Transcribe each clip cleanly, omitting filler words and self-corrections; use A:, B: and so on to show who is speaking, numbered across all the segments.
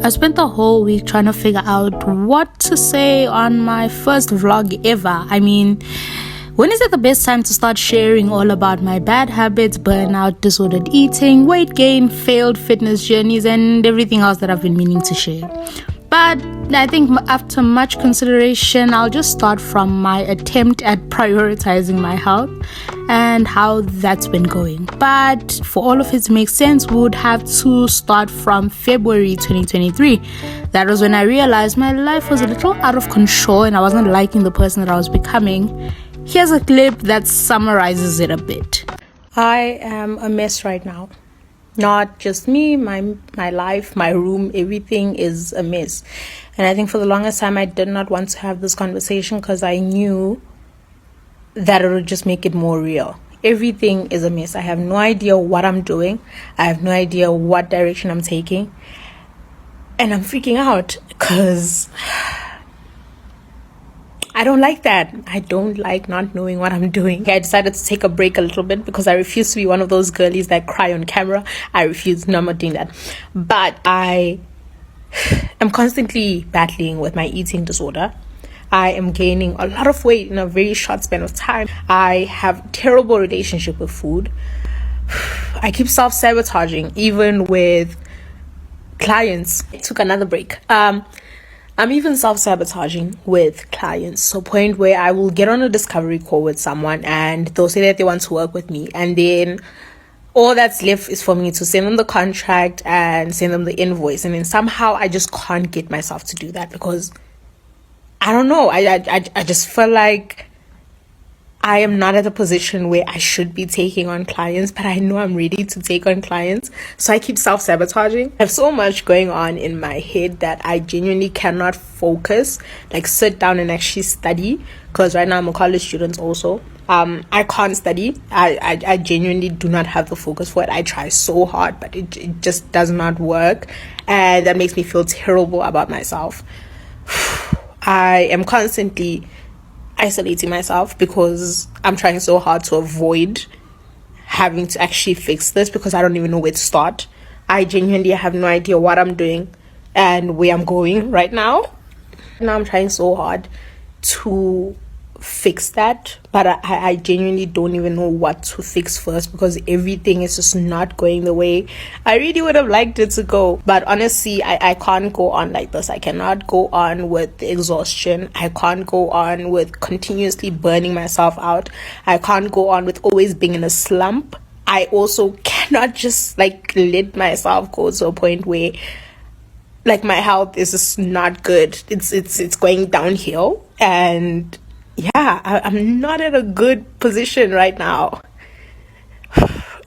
A: I spent the whole week trying to figure out what to say on my first vlog ever. I mean, when is it the best time to start sharing all about my bad habits, burnout, disordered eating, weight gain, failed fitness journeys, and everything else that I've been meaning to share? But I think after much consideration, I'll just start from my attempt at prioritizing my health and how that's been going. But for all of it to make sense, we would have to start from February 2023. That was when I realized my life was a little out of control and I wasn't liking the person that I was becoming. Here's a clip that summarizes it a bit. I am a mess right now. Not just me, my life, my room, everything is a mess. And I think for the longest time, I did not want to have this conversation because I knew that it would just make it more real. Everything is a mess. I have no idea what I'm doing. I have no idea what direction I'm taking. And I'm freaking out because I don't like that. I don't like not knowing what I'm doing. I decided to take a break a little bit because I refuse to be one of those girlies that cry on camera. I refuse. No, I'm not doing that. But I am constantly battling with my eating disorder. I am gaining a lot of weight in a very short span of time. I have a terrible relationship with food. I keep self-sabotaging even with clients. I took another break. I'm even self-sabotaging with clients to a point where I will get on a discovery call with someone and they'll say that they want to work with me. And then all that's left is for me to send them the contract and send them the invoice. And then somehow I just can't get myself to do that because I don't know. I just feel like I am not at a position where I should be taking on clients, but I know I'm ready to take on clients. So I keep self-sabotaging. I have so much going on in my head that I genuinely cannot focus, like sit down and actually study. Because right now I'm a college student also. I can't study. I genuinely do not have the focus for it. I try so hard, but it just does not work. And that makes me feel terrible about myself. I am constantly isolating myself because I'm trying so hard to avoid having to actually fix this because I don't even know where to start. I genuinely have no idea what I'm doing and where I'm going right now. Now I'm trying so hard to fix that, but I genuinely don't even know what to fix first because everything is just not going the way I really would have liked it to go. But honestly, I can't go on like this. I cannot go on with the exhaustion. I can't go on with continuously burning myself out. I can't go on with always being in a slump. I also cannot just let myself go to a point where my health is just not good. It's going downhill, and yeah, I'm not at a good position right now.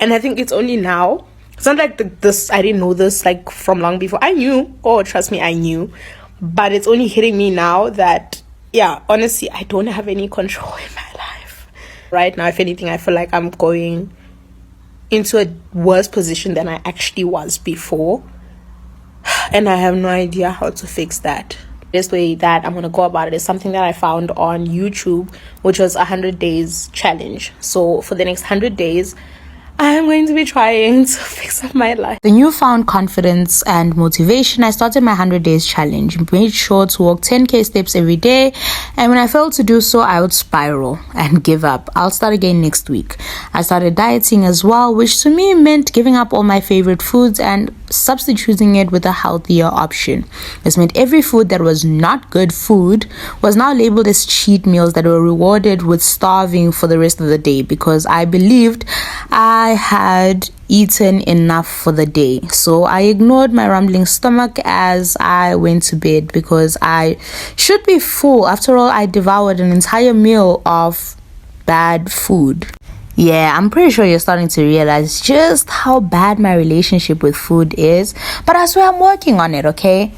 A: And I think it's only now. It's not like this, I didn't know this from long before. I knew. Oh, trust me, I knew. But it's only hitting me now that, yeah, honestly, I don't have any control in my life. Right now, if anything, I feel like I'm going into a worse position than I actually was before. And I have no idea how to fix that. This way that I'm going to go about it is something that I found on YouTube, which was 100 days challenge. So for the next 100 days, I'm going to be trying to fix up my life. The newfound confidence and motivation, I started my 100 days challenge. Made sure to walk 10k steps every day. And when I failed to do so, I would spiral and give up. I'll start again next week. I started dieting as well, which to me meant giving up all my favorite foods and substituting it with a healthier option. This meant every food that was not good food was now labeled as cheat meals that were rewarded with starving for the rest of the day because I believed I had eaten enough for the day. So I ignored my rumbling stomach as I went to bed because I should be full. After all, I devoured an entire meal of bad food. Yeah, I'm pretty sure you're starting to realize just how bad my relationship with food is. But I swear I'm working on it, okay?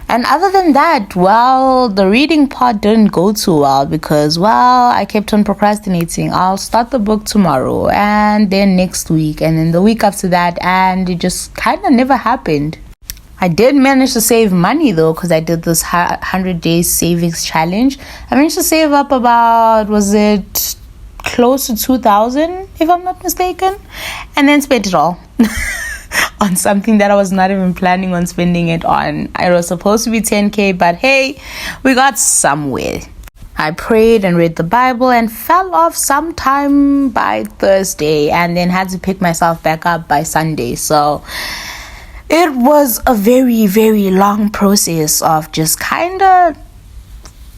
A: And other than that, well, the reading part didn't go too well because, well, I kept on procrastinating. I'll start the book tomorrow and then next week and then the week after that, and it just kind of never happened. I did manage to save money though because I did this 100 days savings challenge. I managed to save up about, was it close to 2,000 if I'm not mistaken, and then spent it all on something that I was not even planning on spending it on. It was supposed to be 10K, but hey, we got somewhere. I prayed and read the Bible and fell off sometime by Thursday, and then had to pick myself back up by Sunday. So it was a very, very long process of just kind of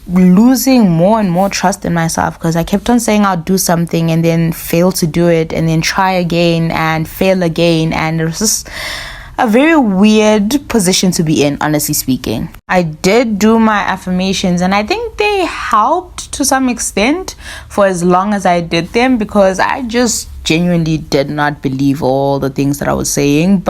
A: losing more and more trust in myself, because I kept on saying I'll do something and then fail to do it, and then try again and fail again, and it was just a very weird position to be in, honestly speaking. I did do my affirmations, and I think they helped to some extent for as long as I did them, because I just genuinely did not believe all the things that I was saying.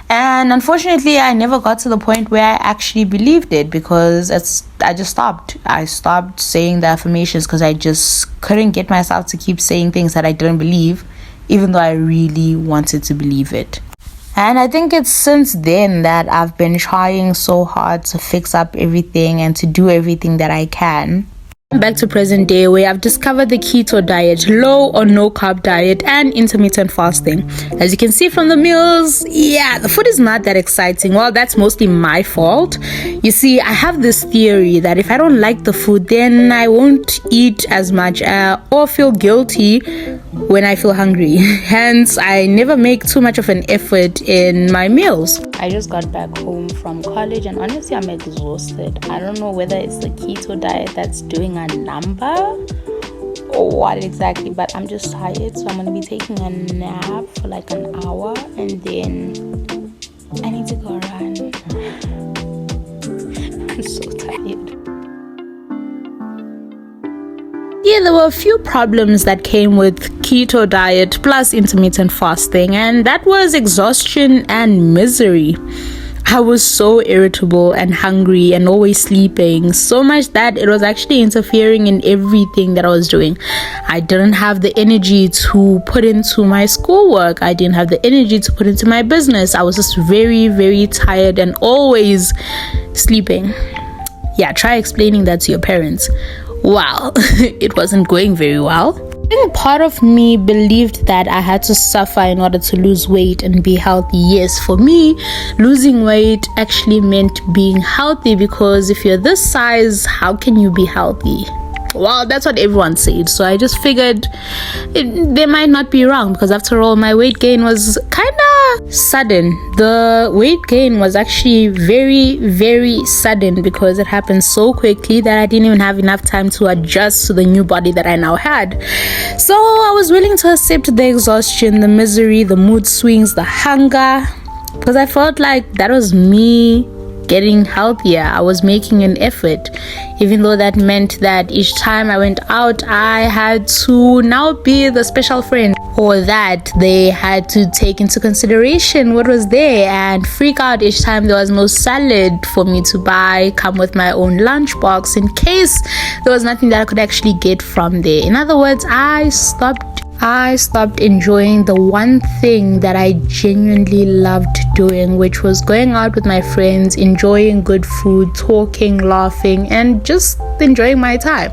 A: And unfortunately, I never got to the point where I actually believed it, because I just stopped. I stopped saying the affirmations because I just couldn't get myself to keep saying things that I didn't believe, even though I really wanted to believe it. And I think it's since then that I've been trying so hard to fix up everything and to do everything that I can. Back to present day, where I've discovered the keto diet, low or no carb diet, and intermittent fasting. As you can see from the meals, the food is not that exciting. Well, that's mostly my fault. You see, I have this theory that if I don't like the food, then I won't eat as much or feel guilty when I feel hungry. Hence, I never make too much of an effort in my meals. I just got back home from college, and honestly, I'm exhausted. I don't know whether it's the keto diet that's doing a number or what exactly, but I'm just tired, so I'm going to be taking a nap for like an hour, and then I need to go run. I'm so tired. There were a few problems that came with keto diet plus intermittent fasting, and that was exhaustion and misery. I was so irritable and hungry and always sleeping, so much that it was actually interfering in everything that I was doing. I didn't have the energy to put into my schoolwork. I didn't have the energy to put into my business. I was just very, very tired and always sleeping. Try explaining that to your parents. Wow, it wasn't going very well. I think part of me believed that I had to suffer in order to lose weight and be healthy. Yes, for me, losing weight actually meant being healthy, because if you're this size, how can you be healthy? Well, that's what everyone said. So I just figured they might not be wrong, because after all, my weight gain was kind of sudden. The weight gain was actually very, very sudden, because it happened so quickly that I didn't even have enough time to adjust to the new body that I now had. So I was willing to accept the exhaustion, the misery, the mood swings, the hunger, because I felt like that was me getting healthier. I was making an effort, even though that meant that each time I went out, I had to now be the special friend, or that they had to take into consideration what was there and freak out each time there was no salad for me to buy, come with my own lunchbox in case there was nothing that I could actually get from there. In other words, I stopped enjoying the one thing that I genuinely loved doing, which was going out with my friends, enjoying good food, talking, laughing, and just enjoying my time.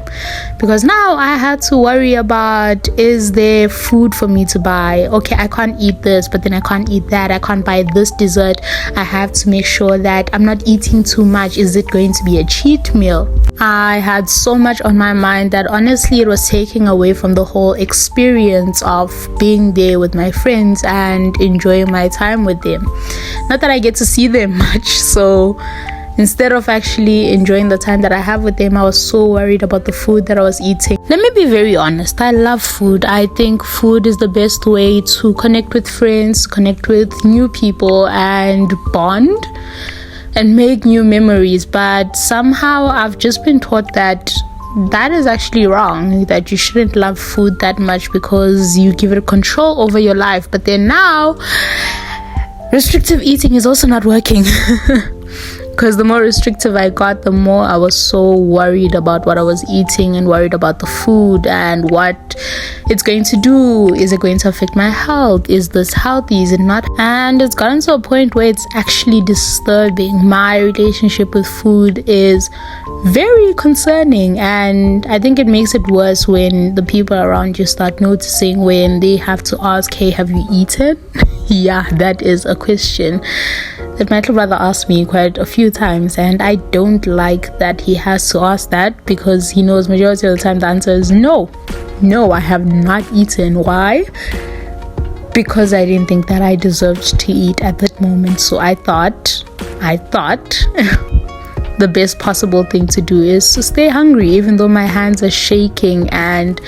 A: Because now I had to worry about, is there food for me to buy? Okay, I can't eat this, but then I can't eat that. I can't buy this dessert. I have to make sure that I'm not eating too much. Is it going to be a cheat meal? I had so much on my mind that honestly it was taking away from the whole experience of being there with my friends and enjoying my time with them. Not that I get to see them much, so instead of actually enjoying the time that I have with them, I was so worried about the food that I was eating. Let me be very honest, I love food. I think food is the best way to connect with friends, connect with new people, and bond and make new memories. But somehow I've just been taught that is actually wrong, that you shouldn't love food that much because you give it control over your life. But then now restrictive eating is also not working. Because the more restrictive I got, the more I was so worried about what I was eating and worried about the food and what it's going to do. Is it going to affect my health? Is this healthy? Is it not? And it's gotten to a point where it's actually disturbing. My relationship with food is very concerning. And I think it makes it worse when the people around you start noticing, when they have to ask, hey, have you eaten? Yeah, that is a question that my little brother asked me quite a few times, and I don't like that he has to ask that, because he knows majority of the time the answer is no, I have not eaten. Why? Because I didn't think that I deserved to eat at that moment. So I thought the best possible thing to do is to stay hungry, even though my hands are shaking and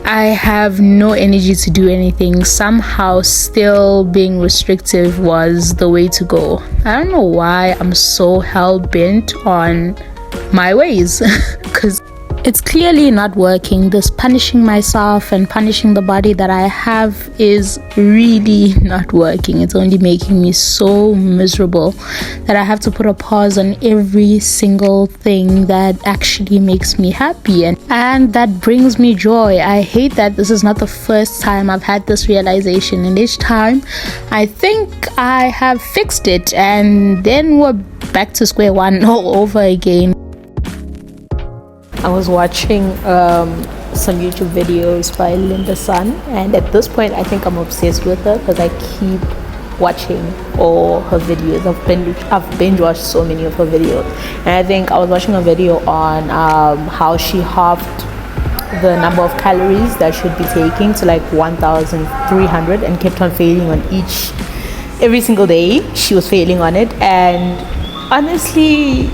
A: I have no energy to do anything. Somehow still being restrictive was the way to go. I don't know why I'm so hell-bent on my ways, because it's clearly not working. This punishing myself and punishing the body that I have is really not working. It's only making me so miserable that I have to put a pause on every single thing that actually makes me happy and that brings me joy. I hate that this is not the first time I've had this realization, and each time I think I have fixed it, and then we're back to square one all over again. I was watching some YouTube videos by Linda Sun, and at this point I think I'm obsessed with her because I keep watching all her videos. I've binge watched so many of her videos, and I think I was watching a video on how she halved the number of calories that should be taking to like 1,300 and kept on failing on every single day. She was failing on it, and honestly,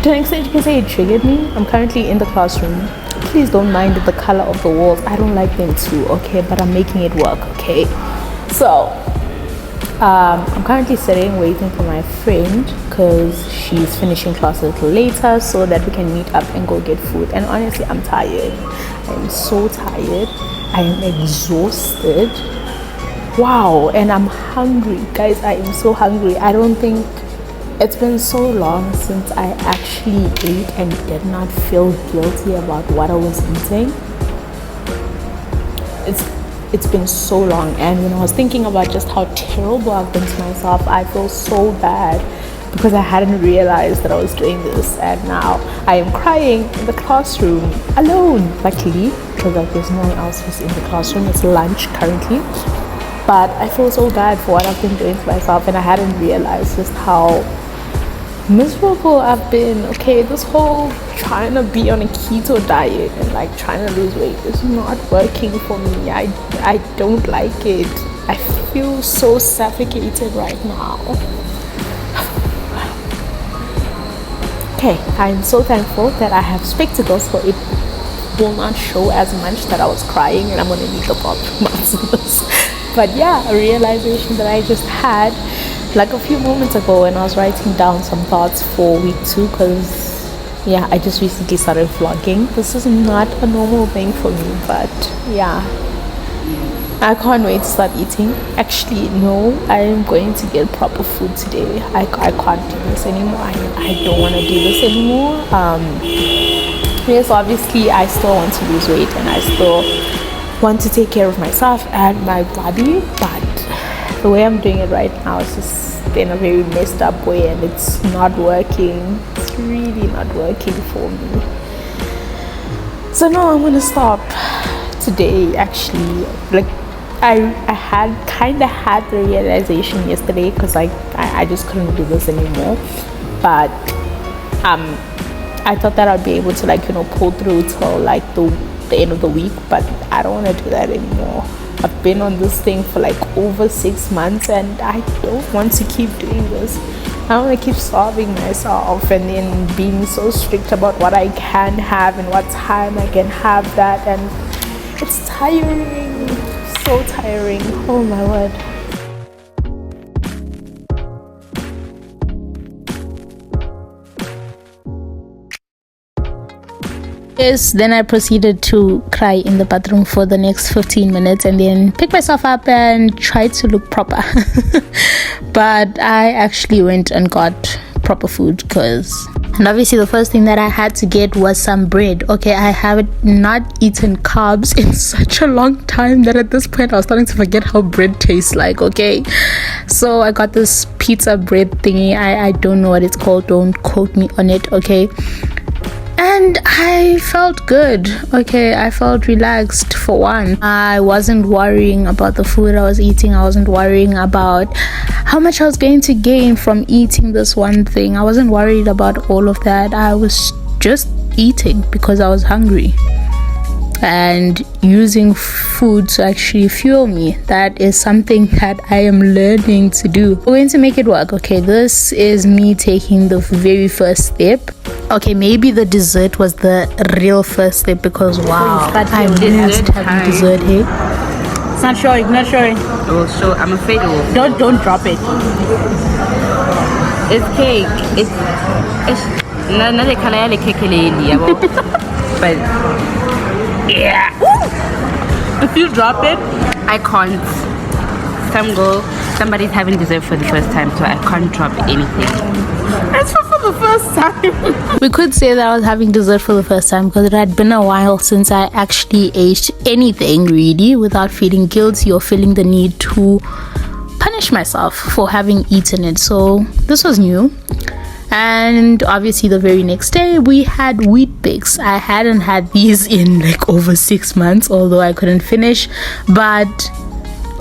A: to an extent you can say it triggered me. I'm currently in the classroom. Please don't mind the color of the walls. I don't like them too, okay? But I'm making it work, okay? So, I'm currently sitting waiting for my friend because she's finishing class a little later so that we can meet up and go get food. And honestly, I'm tired. I am so tired. I am exhausted. Wow, and I'm hungry. Guys, I am so hungry. I don't think it's been so long since I actually ate and did not feel guilty about what I was eating. It's been so long, and when I was thinking about just how terrible I've been to myself, I feel so bad because I hadn't realized that I was doing this, and now I am crying in the classroom alone, luckily, because like there's no one else who's in the classroom. It's lunch currently, but I feel so bad for what I've been doing to myself, and I hadn't realized just how miserable I've been. Okay, this whole trying to be on a keto diet and like trying to lose weight is not working for me. I don't like it. I feel so suffocated right now. Okay, I'm so thankful that I have spectacles, so it will not show as much that I was crying and I'm gonna need the bathroom after this. But yeah, a realization that I just had like a few moments ago when I was writing down some thoughts for week 2, because yeah, I just recently started vlogging. This is not a normal thing for me, but yeah, I can't wait to start eating. Actually, no, I am going to get proper food today. I can't do this anymore. I don't want to do this anymore. Yes, obviously I still want to lose weight and I still want to take care of myself and my body, but the way I'm doing it right now is just in a very messed up way, and it's not working. It's really not working for me. So no, I'm gonna stop today. Actually, like I had the realization yesterday because I just couldn't do this anymore. But I thought that I'd be able to pull through till like the end of the week, but I don't want to do that anymore. I've been on this thing for like over 6 months and I don't want to keep doing this. I don't want to keep starving myself and then being so strict about what I can have and what time I can have that, and it's tiring, so tiring. Oh my word. Yes, then I proceeded to cry in the bathroom for the next 15 minutes and then pick myself up and try to look proper. But I actually went and got proper food because And obviously the first thing that I had to get was some bread. Okay, I have not eaten carbs in such a long time that at this point I was starting to forget how bread tastes like. Okay, so I got this pizza bread thingy. I don't know what it's called, don't quote me on it. Okay, and I felt good. Okay, I felt relaxed for one. I wasn't worrying about the food I was eating. I wasn't worrying about how much I was going to gain from eating this one thing. I wasn't worried about all of that. I was just eating because I was hungry and using food to actually fuel me. That is something that I am learning to do. We're going to make it work. Okay, this is me taking the very first step. Okay, maybe the dessert was the real first step because wow, I missed having dessert here. It's not showing, not showing.
B: Oh, so I'm afraid it will.
A: Don't drop it.
B: It's cake. It's not the color of the cake, but yeah.
A: If you drop it,
B: I can't. Somebody's having dessert for the first time, so I can't drop anything.
A: That's for the first time. We could say that I was having dessert for the first time because it had been a while since I actually ate anything really without feeling guilty or feeling the need to punish myself for having eaten it. So this was new. And obviously the very next day we had wheat bix. I hadn't had these in like over 6 months, although I couldn't finish, but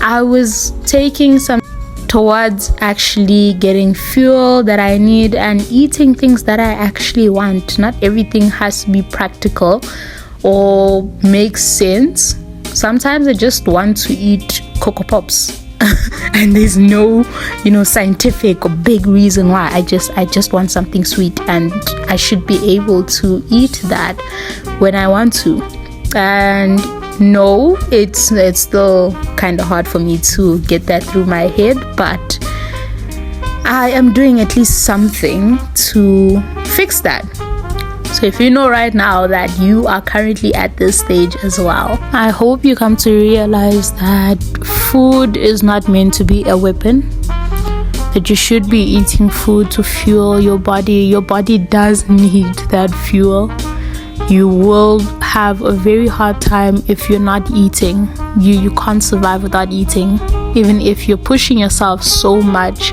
A: I was taking some towards actually getting fuel that I need and eating things that I actually want. Not everything has to be practical or make sense. Sometimes I just want to eat Cocoa Pops and there's no scientific or big reason why. I just want something sweet and I should be able to eat that when I want to. And no, it's still kind of hard for me to get that through my head, but I am doing at least something to fix that. So if you know right now that you are currently at this stage as well, I hope you come to realize that food is not meant to be a weapon, that you should be eating food to fuel your body. Your body does need that fuel. You will have a very hard time if you're not eating. You can't survive without eating. Even if you're pushing yourself so much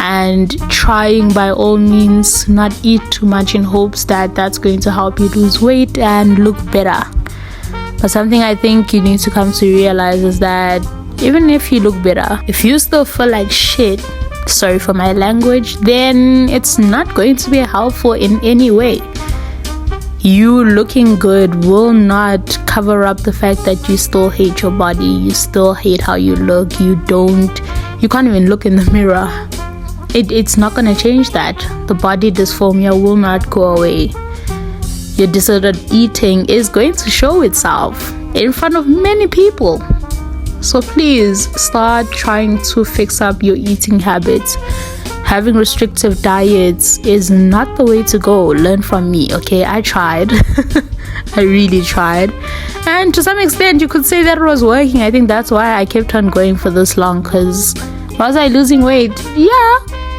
A: and trying by all means not eat too much in hopes that that's going to help you lose weight and look better. But something I think you need to come to realize is that even if you look better, if you still feel like shit, sorry for my language, then it's not going to be helpful in any way. You looking good will not cover up the fact that you still hate your body. You still hate how you look. You can't even look in the mirror. It's not going to change that. The body dysphoria will not go away. Your disordered eating is going to show itself in front of many people. So please start trying to fix up your eating habits. Having restrictive diets is not the way to go. Learn from me, okay? I tried. I really tried. And to some extent, you could say that it was working. I think that's why I kept on going for this long. Because was I losing weight? Yeah.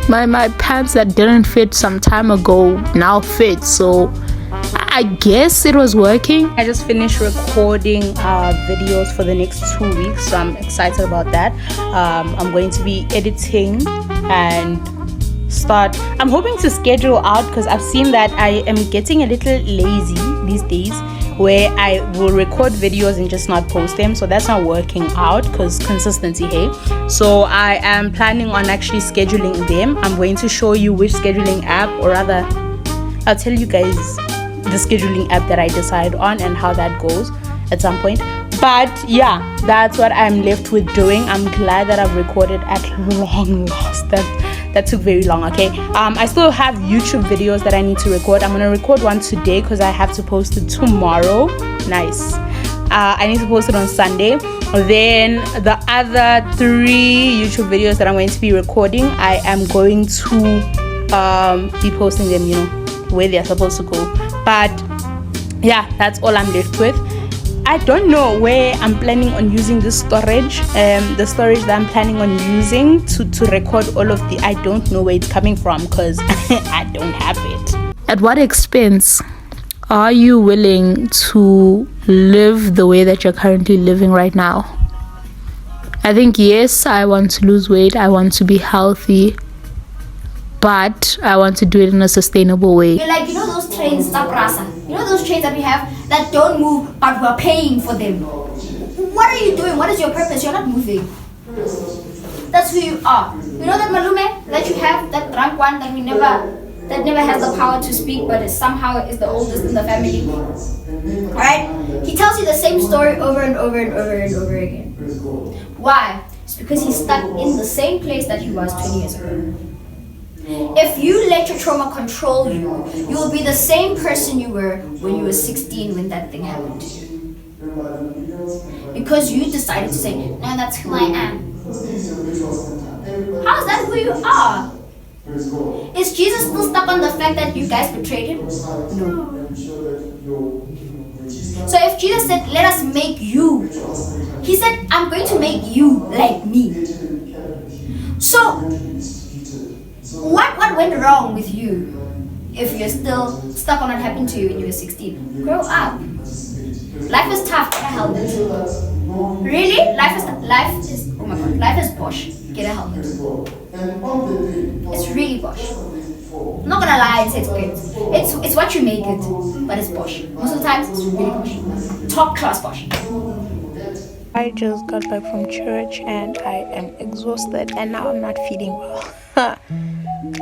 A: My pants that didn't fit some time ago now fit. So I guess it was working. I just finished recording videos for the next 2 weeks. So I'm excited about that. I'm going to be editing and I'm hoping to schedule out, because I've seen that I am getting a little lazy these days where I will record videos and just not post them. So that's not working out because consistency, hey. So I am planning on actually scheduling them. I'm going to show you which scheduling app, or rather I'll tell you guys the scheduling app that I decide on and how that goes at some point. But yeah, that's what I'm left with doing. I'm glad that I've recorded at long last. That took very long. Okay, I still have YouTube videos that I need to record. I'm gonna record one today because I have to post it tomorrow. Nice. I need to post it on Sunday. Then the other 3 YouTube videos that I'm going to be recording, I am going to be posting them, where they're supposed to go. But yeah, that's all I'm left with. I don't know where I'm planning on using this storage. The storage that I'm planning on using to record all of the, I don't know where it's coming from because I don't have it. At what expense are you willing to live the way that you're currently living right now? I think, yes, I want to lose weight, I want to be healthy, but I want to do it in a sustainable way.
C: You're like, those trains, Saprasa. Those trains that we have that don't move, but we're paying for them. What are you doing? What is your purpose? You're not moving. That's who you are. That malume that you have, that drunk one that never has the power to speak, but somehow is the oldest in the family. Alright? He tells you the same story over and over and over and over again. Why? It's because he's stuck in the same place that he was 20 years ago. If you let your trauma control you, you will be the same person you were when you were 16 when that thing happened to you. Because you decided to say, no, that's who I am. How is that who you are? Is Jesus still stuck on the fact that you guys betrayed him? No. So if Jesus said, let us make you, he said, I'm going to make you like me. So, what went wrong with you if you're still stuck on what happened to you when you were 16? Grow up. Life is tough, get a helmet. Really? Life is oh my god, life is bosh. Get a helmet. It's really bosh. I'm not gonna lie and say it's good. It's what you make it, but it's bosh. Most of the times it's really bosh. Top class bosh.
A: I just got back from church and I am exhausted and now I'm not feeling well.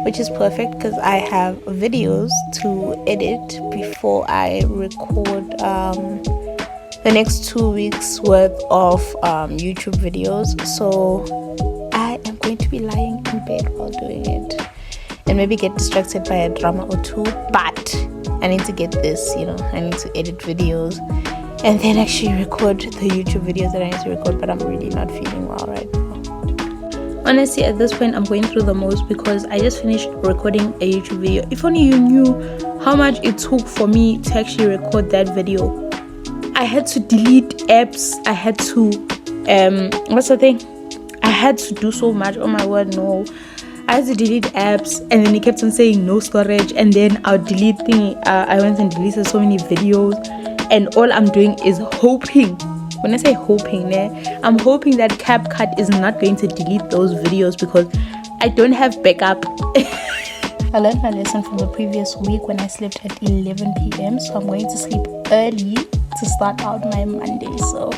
A: Which is perfect because I have videos to edit before I record the next 2 weeks worth of YouTube videos. So I am going to be lying in bed while doing it and maybe get distracted by a drama or two, but I need to get this, I need to edit videos and then actually record the YouTube videos that I need to record, but I'm really not feeling well right now. Honestly, at this point, I'm going through the most because I just finished recording a YouTube video. If only you knew how much it took for me to actually record that video. I had to delete apps. I had to, what's the thing? I had to do so much. Oh my word, no. I had to delete apps and then it kept on saying no storage. And then I'll delete thing. I went and deleted so many videos. And all I'm doing is hoping. When I say hoping, I'm hoping that CapCut is not going to delete those videos because I don't have backup. I learned my lesson from the previous week when I slept at 11 p.m. So I'm going to sleep early to start out my Monday. So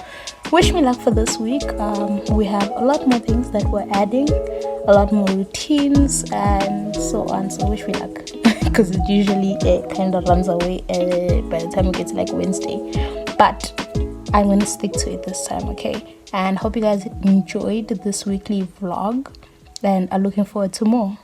A: wish me luck for this week. We have a lot more things that we're adding, a lot more routines and so on. So wish me luck because it usually kind of runs away by the time we get to like Wednesday. But I'm going to stick to it this time, okay? And hope you guys enjoyed this weekly vlog and are looking forward to more.